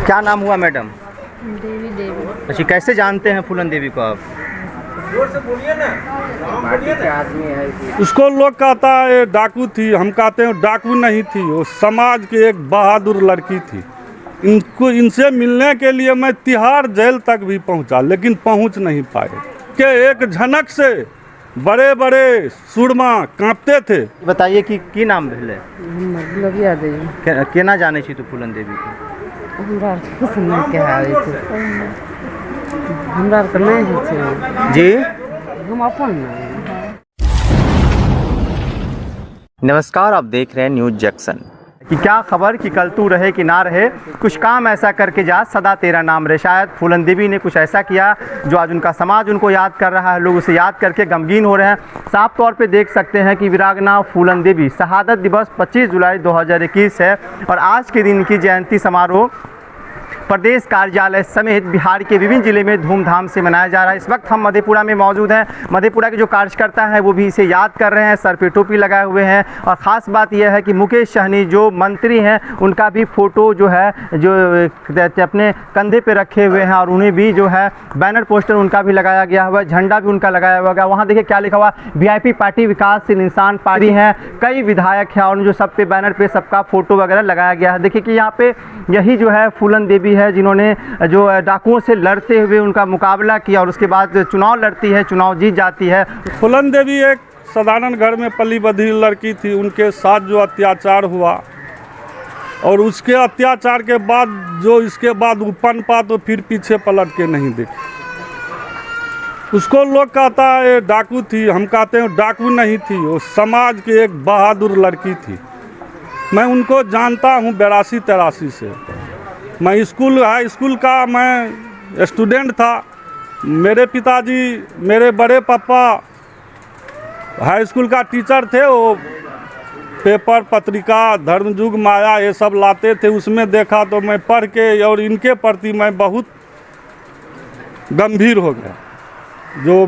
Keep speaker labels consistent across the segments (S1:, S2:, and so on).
S1: क्या नाम हुआ मैडम?
S2: देवी देवी।
S1: अच्छा, कैसे जानते हैं फूलन देवी को आप?
S2: आदमी है।
S3: उसको लोग कहता है डाकू थी, हम कहते हैं डाकू नहीं थी, वो समाज की एक बहादुर लड़की थी। इनसे मिलने के लिए मैं तिहाड़ जेल तक भी पहुंचा, लेकिन पहुंच नहीं पाए कि एक झनक से बड़े बड़े सुरमा कांपते थे।
S1: बताइए कि की नाम भेले?
S2: लगिया देवी।
S1: केना जाने छी तू फूलन देवी को?
S2: हमरा कुछ नहीं कहे छै। हमरा तो नहीं होइ छै
S1: जी।
S2: हम अपन नहीं।
S1: नमस्कार, आप देख रहे हैं न्यूज़ जंक्शन। कि क्या खबर कि कल तू रहे कि ना रहे, कुछ काम ऐसा करके जा सदा तेरा नाम रहे। शायद फूलन देवी ने कुछ ऐसा किया जो आज उनका समाज उनको याद कर रहा है, लोग उसे याद करके गमगीन हो रहे हैं। साफ तौर पे देख सकते हैं कि वीरांगना फूलन देवी शहादत दिवस 25 जुलाई 2021 है और आज के दिन की जयंती समारोह प्रदेश कार्यालय समेत बिहार के विभिन्न जिले में धूमधाम से मनाया जा रहा है। इस वक्त हम मधेपुरा में मौजूद हैं। मधेपुरा के जो कार्यकर्ता हैं वो भी इसे याद कर रहे हैं, सर पे टोपी लगाए हुए हैं। और ख़ास बात यह है कि मुकेश सहनी जो मंत्री हैं उनका भी फ़ोटो जो है जो अपने कंधे पे रखे हुए हैं और उन्हें भी जो है बैनर पोस्टर उनका भी लगाया गया हुआ है, झंडा भी उनका लगाया हुआ है। वहाँ देखिए क्या लिखा हुआ, VIP पार्टी विकासशील इंसान पार्टी हैं, कई विधायक हैं और जो सब पे बैनर पे सबका फ़ोटो वगैरह लगाया गया है। देखिए कि यहाँ पे यही जो है फूलन देवी है जिन्होंने जो डाकुओं से लड़ते हुए उनका मुकाबला किया और उसके बाद चुनाव लड़ती है, चुनाव जीत जाती है।
S3: फूलन देवी एक साधारण घर में पली बधी लड़की थी। उनके साथ जो अत्याचार हुआ और उसके अत्याचार के बाद जो इसके बाद वो पनपा तो फिर पीछे पलट के नहीं देखी। उसको लोग कहता है डाकू थी, हम कहते हैं डाकू नहीं थी, वो समाज की एक बहादुर लड़की थी। मैं उनको जानता हूँ 82-83 से। मैं हाई स्कूल का मैं स्टूडेंट था। मेरे पिताजी, मेरे बड़े पापा हाई स्कूल का टीचर थे। वो पेपर, पत्रिका, धर्मयुग, माया ये सब लाते थे। उसमें देखा तो मैं पढ़ के और इनके प्रति मैं बहुत गंभीर हो गया। जो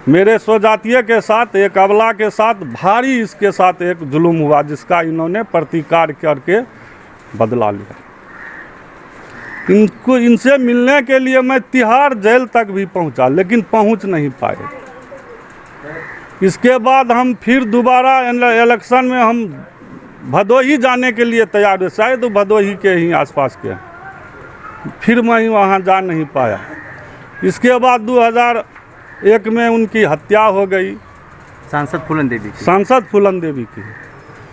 S3: मेरे स्वजातीय के साथ, एक अबला के साथ भारी इसके साथ एक जुल्म हुआ, जिसका इन्होंने प्रतिकार करके बदला लिया। इनसे मिलने के लिए मैं तिहाड़ जेल तक भी पहुंचा, लेकिन पहुंच नहीं पाए। इसके बाद हम फिर दोबारा इलेक्शन में हम भदोही जाने के लिए तैयार हुए, शायद भदोही के ही आसपास के। फिर मैं वहाँ जा नहीं पाया। इसके बाद 2001 में उनकी हत्या हो गई।
S1: सांसद फूलन देवी की।
S3: सांसद फूलन देवी की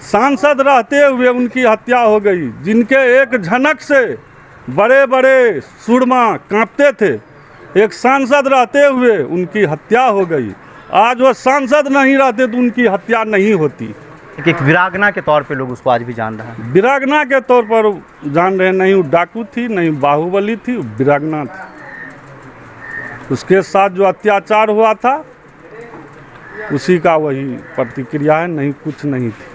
S3: सांसद रहते हुए उनकी हत्या हो गई, जिनके एक झनक से बड़े बड़े सुरमा कांपते थे। एक सांसद रहते हुए उनकी हत्या हो गई। आज वो सांसद नहीं रहते तो उनकी हत्या नहीं होती।
S1: एक वीरांगना के तौर पे लोग उसको आज भी जान रहे हैं।
S3: वीरांगना के तौर पर जान रहे, नहीं वो डाकू थी, नहीं बाहुबली थी, वीरांगना थी। उसके साथ जो अत्याचार हुआ था उसी का वही प्रतिक्रिया है, नहीं कुछ नहीं थी।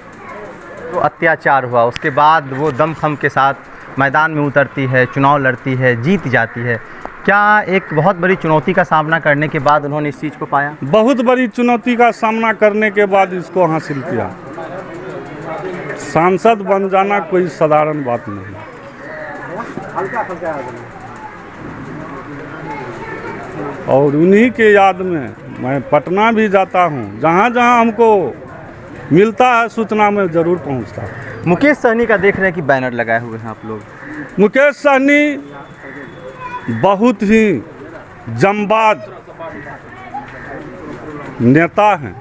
S1: तो अत्याचार हुआ, उसके बाद वो दमखम के साथ मैदान में उतरती है, चुनाव लड़ती है, जीत जाती है। क्या एक बहुत बड़ी चुनौती का सामना करने के बाद उन्होंने इस चीज़ को पाया? बहुत
S3: बड़ी चुनौती का सामना करने के बाद इसको हासिल किया। सांसद बन जाना कोई साधारण बात नहीं। और उन्हीं के याद में मैं पटना भी जाता हूँ। जहाँ जहाँ हमको मिलता है सूचना में ज़रूर पहुँचता है।
S1: मुकेश सहनी का देख रहे हैं कि बैनर लगाए हुए हैं आप लोग।
S3: मुकेश सहनी बहुत ही जंबाज नेता हैं।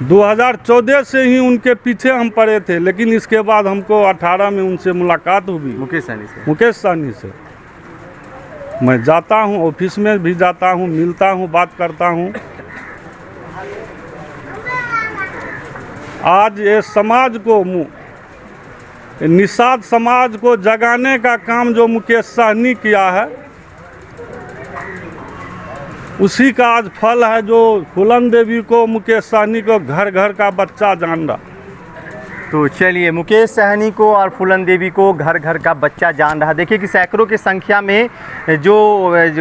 S3: 2014 से ही उनके पीछे हम पड़े थे, लेकिन इसके बाद हमको 18 में उनसे मुलाकात हुई। मुकेश सहनी से मैं जाता हूँ, ऑफिस में भी जाता हूँ, मिलता हूँ, बात करता हूँ। आज ये समाज को, निषाद समाज को जगाने का काम जो मुकेश सहनी किया है, उसी का आज फल है। जो फूलन देवी को, मुकेश सहनी को घर घर का बच्चा जान रहा।
S1: तो चलिए, मुकेश सहनी को और फूलन देवी को घर घर का बच्चा जान रहा। देखिए कि सैकड़ों की संख्या में जो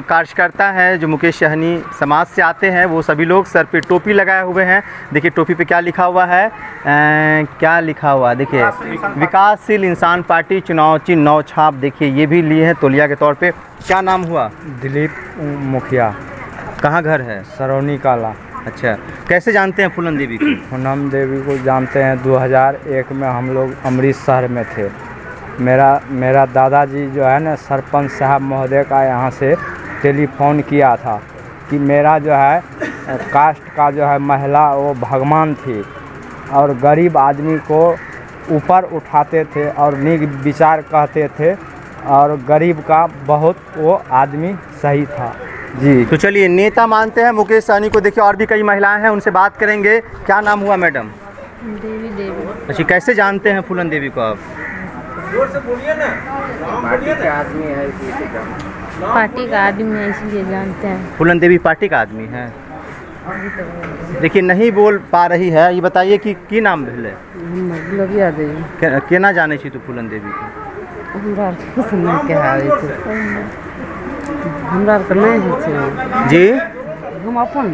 S1: कार्यकर्ता हैं, जो मुकेश सहनी समाज से आते हैं, वो सभी लोग सर पे टोपी लगाए हुए हैं। देखिए टोपी पे क्या लिखा हुआ है, क्या लिखा हुआ है, देखिए विकासशील इंसान पार्टी चुनाव चिन्ह नौ छाप। देखिए ये भी लिए हैं तौलिया के तौर पे। क्या नाम हुआ?
S4: दिलीप मुखिया,
S1: कहाँ घर है?
S4: सरौनी काला।
S1: अच्छा, कैसे जानते हैं फूलन देवी को?
S4: पूनम देवी को जानते हैं, 2001 में हम लोग अमृतसर में थे। मेरा दादाजी जो है ना, सरपंच साहब महोदय का यहाँ से टेलीफोन किया था कि मेरा जो है कास्ट का जो है महिला वो भगवान थी और गरीब आदमी को ऊपर उठाते थे और नेक विचार कहते थे और गरीब का बहुत वो आदमी सही था जी।
S1: तो चलिए, नेता मानते हैं मुकेश सहनी को। देखिए और भी कई महिलाएं हैं, उनसे बात करेंगे। क्या नाम हुआ मैडम?
S2: देवी।
S1: अच्छा, कैसे जानते हैं फूलन देवी को आप?
S2: पार्टी का आदमी है इसलिए जानते हैं।
S1: फूलन देवी पार्टी का आदमी है। देखिए नहीं बोल पा रही है, ये बताइए कि की नाम भेले?
S2: गुलबिया देवी।
S1: केना जाने छी तू फूलन देवी को?
S2: हमरा कुछ नहीं कहे छै, हमरा के नहीं होइ छै
S1: जी।
S2: हम अपन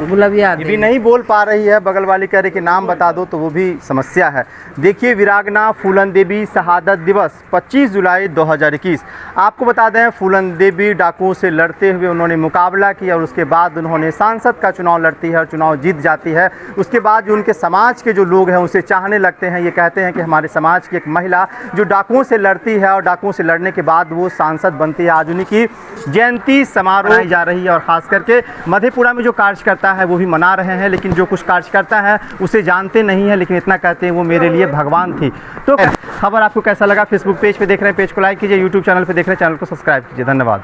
S2: गुलबिया
S1: ये भी नहीं बोल पा रही है, बगल वाली कह रही कि नाम बता दो, तो वो भी समस्या है। देखिए वीरांगना फूलन देवी शहादत दिवस 25 जुलाई 2021। आपको बता दें, फूलन देवी डाकुओं से लड़ते हुए उन्होंने मुकाबला किया और उसके बाद उन्होंने सांसद का चुनाव लड़ती है और चुनाव जीत जाती है। उसके बाद जो उनके समाज के जो लोग हैं उसे चाहने लगते हैं। ये कहते हैं कि हमारे समाज की एक महिला जो डाकुओं से लड़ती है और डाकुओं से लड़ने के बाद वो सांसद बनती है। आज उन्हीं की जयंती समारोह मनाई जा रही है और ख़ास करके मधेपुरा में जो कार्यकर्ता है वो भी मना रहे हैं, लेकिन जो कुछ कार्यकर्ता है उसे जानते नहीं है, लेकिन इतना कहते हैं वो मेरे लिए भगवान थी। तो खबर आपको कैसा लगा? फेसबुक पेज पे देख रहे हैं, पेज को लाइक कीजिए। यूट्यूब चैनल पे देख रहे हैं, चैनल को सब्सक्राइब कीजिए। धन्यवाद।